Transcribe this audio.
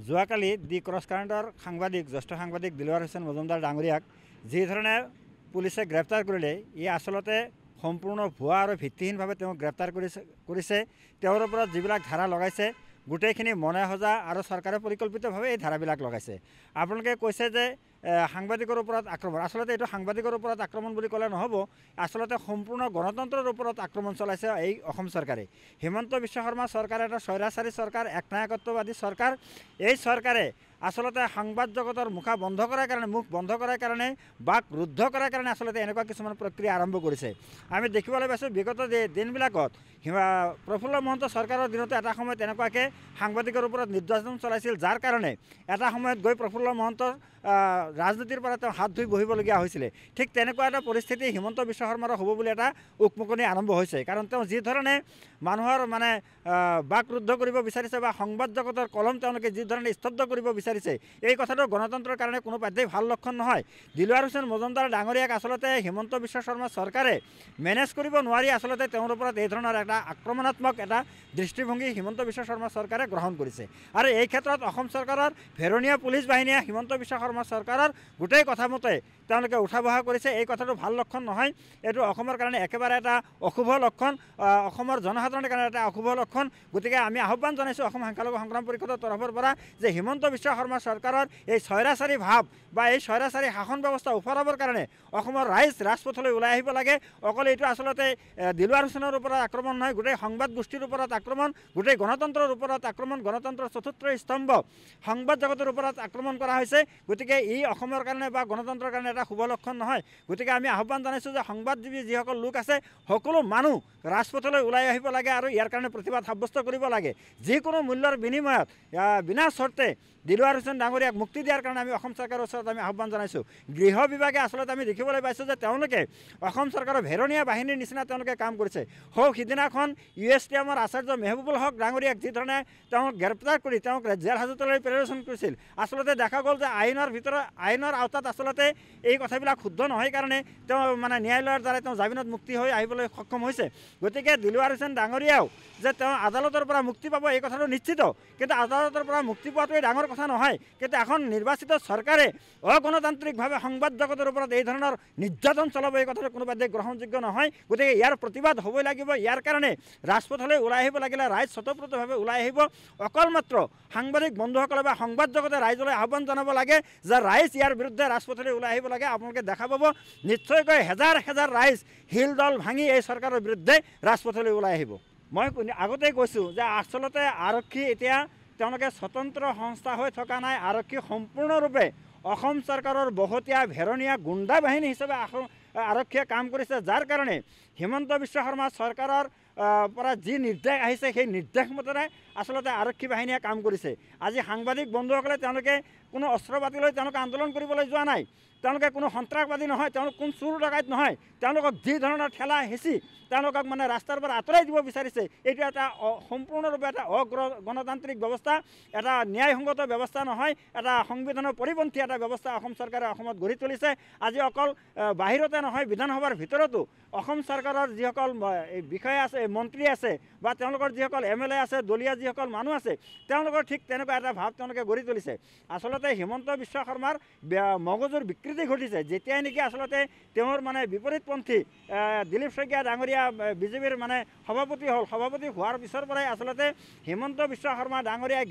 যোৱাকালি দি ক্ৰছ কাৰেণ্টৰ সাংবাদিক জ্যেষ্ঠ সাংবাদিক দিলৱাৰ হোসেন মজুমদাৰ ডাঙৰীয়াক যি ধৰণে পুলিচে গ্ৰেপ্তাৰ কৰিলে ই আচলতে সম্পূৰ্ণ ভুৱা আৰু ভিত্তিহীনভাৱে তেওঁক গ্ৰেপ্তাৰ কৰিছে। তেওঁৰ ওপৰত যিবিলাক ধাৰা লগাইছে গোটেইখিনি মনে সজা আৰু চৰকাৰে পৰিকল্পিতভাৱে এই ধাৰাবিলাক লগাইছে। আপোনালোকে কৈছে যে সাংবাদিকৰ ওপৰত আক্ৰমণ, আচলতে এইটো সাংবাদিকৰ ওপৰত আক্ৰমণ বুলি ক'লে নহ'ব, আচলতে সম্পূৰ্ণ গণতন্ত্ৰৰ ওপৰত আক্ৰমণ চলাইছে এই অসম চৰকাৰে। হিমন্ত বিশ্ব শৰ্মা চৰকাৰ এটা স্বৈৰাচাৰী চৰকাৰ, একনায়কত্ববাদী চৰকাৰ। এই চৰকাৰে আচলতে সংবাদ জগতৰ মুখ বন্ধ কৰাৰ কাৰণে বাক ৰুদ্ধ কৰাৰ কাৰণে আচলতে এনেকুৱা কিছুমান প্ৰক্ৰিয়া আৰম্ভ কৰিছে। আমি দেখিবলৈ পাইছোঁ বিগত দিনবিলাকত প্ৰফুল্ল মহন্ত চৰকাৰৰ দিনতে এটা সময়ত এনেকুৱাকৈ সাংবাদিকৰ ওপৰত নিৰ্যাতন চলাইছিল, যাৰ কাৰণে এটা সময়ত গৈ প্ৰফুল্ল মহন্তৰ ৰাজনীতিৰ পৰা তেওঁ হাত ধুই বহিবলগীয়া হৈছিলে। ঠিক তেনেকুৱা এটা পৰিস্থিতি হিমন্ত বিশ্ব শৰ্মাৰো হ'ব বুলি এটা উকমুকনি আৰম্ভ হৈছে। কাৰণ তেওঁ যি ধৰণে মানুহৰ বাক ৰুদ্ধ কৰিব বিচাৰিছে বা সংবাদ জগতৰ কলম তেওঁলোকে যি ধৰণে স্তব্ধ কৰিব বিচাৰিছে, এই কথাটো গণতন্ত্ৰৰ কাৰণে কোনো পধ্যেই ভাল লক্ষণ নহয়। দিলৱাৰ হোসেন মজুমদাৰ ডাঙৰীয়াক আচলতে হিমন্ত বিশ্ব শৰ্মা চৰকাৰে মেনেজ কৰিব নোৱাৰি আচলতে তেওঁৰ ওপৰত এই ধৰণৰ এটা আক্ৰমণাত্মক এটা দৃষ্টিভংগী হিমন্ত বিশ্ব শৰ্মা চৰকাৰে গ্ৰহণ কৰিছে। আৰু এই ক্ষেত্ৰত অসম চৰকাৰৰ ভেৰণীয়া পুলিচ বাহিনীয়ে হিমন্ত বিশ্ব শৰ্মা চৰকাৰৰ গোটেই কথামতে তেওঁলোকে উঠা বহা কৰিছে। এই কথাটো ভাল লক্ষণ নহয়, এইটো অসমৰ কাৰণে একেবাৰে এটা অশুভ লক্ষণ, অসমৰ জনসাধাৰণৰ কাৰণে এটা অশুভ লক্ষণ। গতিকে আমি আহ্বান জনাইছোঁ অসম সংখ্যালঘু সংগ্ৰাম পৰিষদৰ তৰফৰ পৰা যে হিমন্ত বিশ্ব শৰ্মা চৰকাৰৰ এই স্বৈৰাচাৰী ভাৱ বা এই স্বৈৰাচাৰী শাসন ব্যৱস্থা উফৰাবৰ কাৰণে অসমৰ ৰাইজ ৰাজপথলৈ ওলাই আহিব লাগে। অকল এইটো আচলতে দিলৱাৰ হোসেনৰ ওপৰত আক্ৰমণ নহয়, গোটেই সংবাদ গোষ্ঠীৰ ওপৰত আক্ৰমণ, গোটেই গণতন্ত্ৰৰ ওপৰত আক্ৰমণ, গণতন্ত্ৰৰ চতুৰ্থ স্তম্ভ সংবাদ জগতৰ ওপৰত আক্ৰমণ কৰা হৈছে। গতিকে ই অসমৰ কাৰণে বা গণতন্ত্ৰৰ কাৰণে এটা শুভ লক্ষণ নহয়। গতিকে আমি আহ্বান জনাইছোঁ যে সংবাদজীৱী যিসকল লোক আছে সকলো মানুহ ৰাজপথলৈ ওলাই আহিব লাগে আৰু ইয়াৰ কাৰণে প্ৰতিবাদ সাব্যস্ত কৰিব লাগে। যিকোনো মূল্যৰ বিনিময়ত বিনা চৰ্তে দিলৱাৰ হোসেন ডাঙৰীয়াক মুক্তি দিয়াৰ কাৰণে আমি অসম চৰকাৰৰ ওচৰত আমি আহ্বান জনাইছোঁ। গৃহ বিভাগে আচলতে আমি দেখিবলৈ পাইছোঁ যে তেওঁলোকে অসম চৰকাৰৰ ভেৰণীয়া বাহিনীৰ নিচিনা তেওঁলোকে কাম কৰিছে। সিদিনাখন USTMৰ আচাৰ্য মেহবুবুল হক ডাঙৰীয়াক যি ধৰণে তেওঁক গ্ৰেপ্তাৰ কৰি তেওঁক জেল হাজতলৈ প্ৰেৰণ কৰিছিল, আচলতে দেখা গ'ল যে আইনৰ আওতাত আচলতে এই কথাবিলাক শুদ্ধ নহয় কাৰণে তেওঁ ন্যায়ালয়ৰ দ্বাৰা তেওঁ জামিনত মুক্তি হৈ আহিবলৈ সক্ষম হৈছে। গতিকে দিলৱাৰ হোসেন ডাঙৰীয়াও যে তেওঁ আদালতৰ পৰা মুক্তি পাব এই কথাটো নিশ্চিত, কিন্তু আদালতৰ পৰা মুক্তি পোৱাটোৱেই ডাঙৰ কথা নহয়। কিন্তু এখন নিৰ্বাচিত চৰকাৰে অগণতান্ত্ৰিকভাৱে সংবাদ জগতৰ ওপৰত এই ধৰণৰ নিৰ্যাতন চলাব এই কথাটো কোনোবাই গ্ৰহণযোগ্য নহয়। গতিকে ইয়াৰ প্ৰতিবাদ হ'বই লাগিব। ইয়াৰ কাৰণে ৰাজপথলৈ ওলাই আহিব লাগিলে ৰাইজ স্বতঃপ্ৰতভাৱে ওলাই আহিব। অকল মাত্ৰ সাংবাদিক বন্ধুসকলে বা সংবাদ জগতে ৰাইজলৈ আহ্বান জনাব লাগে যে ৰাইজ ইয়াৰ বিৰুদ্ধে ৰাজপথলৈ ওলাই আহিব লাগে। আপোনালোকে দেখা পাব নিশ্চয়কৈ হেজাৰ হেজাৰ ৰাইজ শিলদল ভাঙি এই চৰকাৰৰ বিৰুদ্ধে ৰাজপথলৈ ওলাই আহিব। মই আগতেই কৈছোঁ যে আচলতে আৰক্ষী এতিয়া তেওঁলোকে স্বতন্ত্ৰ সংস্থা হৈ থকা নাই। আৰক্ষী সম্পূৰ্ণৰূপে অসম চৰকাৰৰ বহতীয়া ভেৰণীয়া গুণ্ডা বাহিনী হিচাপে আৰক্ষীয়ে কাম কৰিছে, যাৰ কাৰণে হিমন্ত বিশ্ব শৰ্মা চৰকাৰৰ পৰা যি নিৰ্দেশ আহিছে সেই নিৰ্দেশ মতেৰে আচলতে আৰক্ষী বাহিনীয়ে কাম কৰিছে। আজি সাংবাদিক বন্ধুসকলে তেওঁলোকে কোনো অস্ত্ৰ পাতি লৈ তেওঁলোকে আন্দোলন কৰিবলৈ যোৱা নাই, তেওঁলোকে কোনো সন্ত্ৰাসবাদী নহয়, তেওঁলোক কোনো চোৰ ডকাইত নহয়। তেওঁলোকক যি ধৰণৰ ঠেলা হেঁচি তেওঁলোকক ৰাস্তাৰ পৰা আঁতৰাই দিব বিচাৰিছে, এইটো এটা সম্পূৰ্ণৰূপে এটা গণতান্ত্ৰিক ব্যৱস্থা, এটা ন্যায়সংগত ব্যৱস্থা নহয়, এটা সংবিধানৰ পৰিপন্থী এটা ব্যৱস্থা অসম চৰকাৰে অসমত গঢ়ি তুলিছে। আজি অকল বাহিৰতে নহয়, বিধানসভাৰ ভিতৰতো অসম চৰকাৰৰ যিসকল বিষয়া আছে, মন্ত্ৰী আছে বা তেওঁলোকৰ যিসকল MLA আছে, দলীয় যিসকল মানুহ আছে, তেওঁলোকৰ ঠিক তেনেকুৱা এটা ভাৱ তেওঁলোকে গঢ়ি তুলিছে। আচলতে হিমন্ত বিশ্ব শৰ্মাৰ মগজুৰ বিকৃতি ঘটিছে যেতিয়াই নেকি আচলতে তেওঁৰ বিপৰীতপন্থী দিলীপ শইকীয়া ডাঙৰীয়া BJPৰ সভাপতি হ'ল। সভাপতি হোৱাৰ পিছৰ পৰাই আচলতে হিমন্ত বিশ্ব শৰ্মা ডাঙৰীয়াই